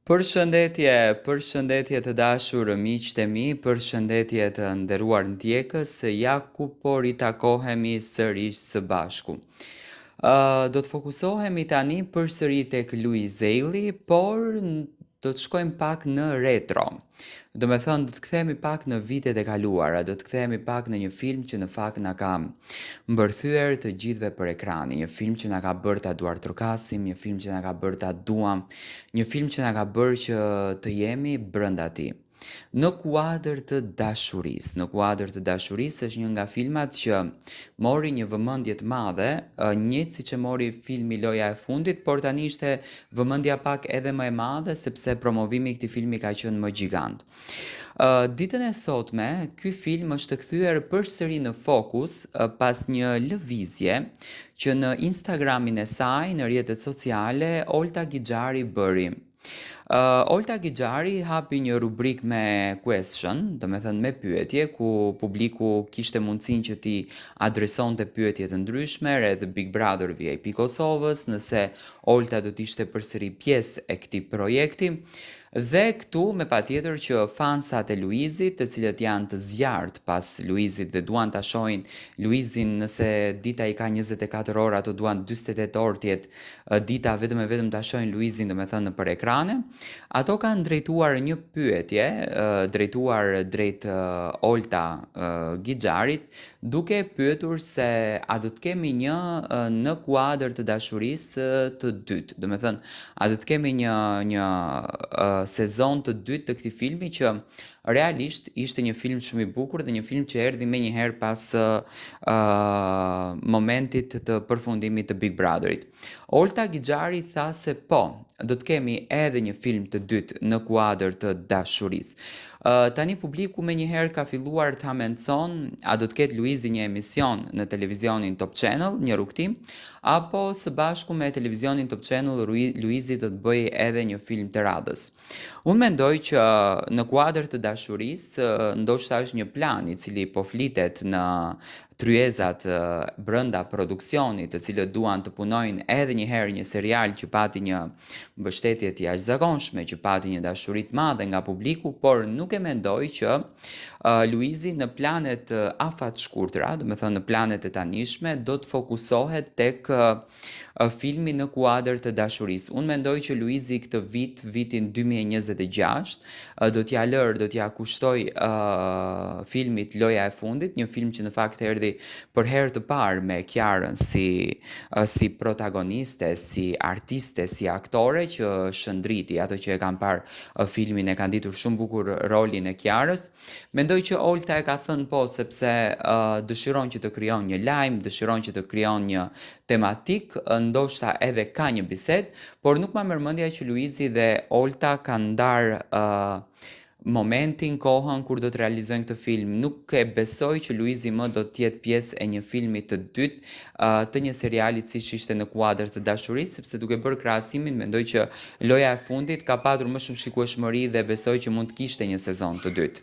Përshëndetje të dashur miqtë e mi, përshëndetje të nderuar ndjekës, ja ku po ritakohemi sërish së bashku. Do të fokusohemi tani përsëri tek Louis Ailey, do të shkojmë pak në retro. Do me thënë, do të kthehemi pak në vitet e kaluara, do të kthehemi pak në një film që në fakt na ka mbërthyer të gjithëve për ekrani, një film që na ka bërë ta duar trokasim, një film që na ka bërë ta duam, një film që na ka bërë që të jemi brenda tij. Në kuadër të dashurisë. Në kuadër të dashurisë është një nga filmat që mori një vëmendje të madhe, njëjtë siç e mori filmi Loja e fundit, por tani ishte vëmendja pak edhe më e madhe sepse promovimi i këtij filmi ka qenë më gjigant. Ditën e sotme, ky film është kthyer përsëri në fokus pas një lëvizje që në Instagramin e saj, në rrjetet sociale, Olta Gixhari bëri. Olta Gixhari hapi një rubrik me question, do me thënë me pyetje, ku publiku kishte mundësin që ti adresonte pyetje të ndryshme rreth Big Brother VIP Kosovës, nëse Olta do t'ishte përsëri pjesë e këtij projekti. Dhe këtu me patjetër që fansat e Luizit, të cilët janë të zjarrt pas Luizit dhe duan ta shohin Luizin, nëse dita i ka 24 orë, ato duan 48 orë të jetë dita vetëm e vetëm ta shohin Luizin, domethënë nëpër ekrane. Ato kanë drejtuar një pyetje, drejtuar drejt Olta Gixharit, duke pyetur se a do të kemi një në kuadër të dashurisë të dytë. Domethënë, a do të kemi një sezon të dytë të këtij filmi që realisht ishte një film shumë i bukur dhe një film që erdhi menjëherë pas momentit të përfundimit të Big Brotherit. Olta Gixhari tha se po, do të kemi edhe një film të dytë në kuadër të dashurisë. Tani publiku menjëherë ka filluar ta mencon a do të ketë Luizi një emision në televizionin Top Channel, një rrugtim, apo së bashku me televizionin Top Channel Luizi do të bëjë edhe një film të radhës. Unë mendoj që në kuadër të dashurisë, ndoshta është një plan i cili po flitet në tryezat brenda produksionit, të cilët duan të punojnë edhe një herë një serial që pati një mbështetje të jashtëzakonshme, që pati një dashuri të madhe nga publiku, por nuk e mendoj që Luizi në planet afat shkurtra, do të thënë në planet e tanishme, do të fokusohet tek filmi në kuadër të dashurisë. Unë mendoj që Luizi këtë vitin 2026, do t'ja kushtoj filmit Loja e fundit, një film që në fakt erdhi për herë të parë me Kiarën si protagoniste, si artiste, si aktore që shëndriti, ato që e kanë parë filmin e kanë ditur shumë bukur rolin e Kiarës. Mendoj që Olta e ka thënë po sepse dëshiron që të krijon një lajm, dëshiron që të krijon një tematik, ndoshta edhe ka një bisedë, por nuk ma merr mendja që Luizi dhe Olta kanë ndarë momentin, kohën kur do të realizojnë këtë film. Nuk e besoj që Luizi më do të jetë pjesë e një filmi të dytë të një seriali siç ishte në kuadër të dashurisë, sepse duke bërë krahasimin, mendoj që Loja e fundit ka patur më shumë shikueshmëri dhe besoj që mund të kishte një sezon të dytë.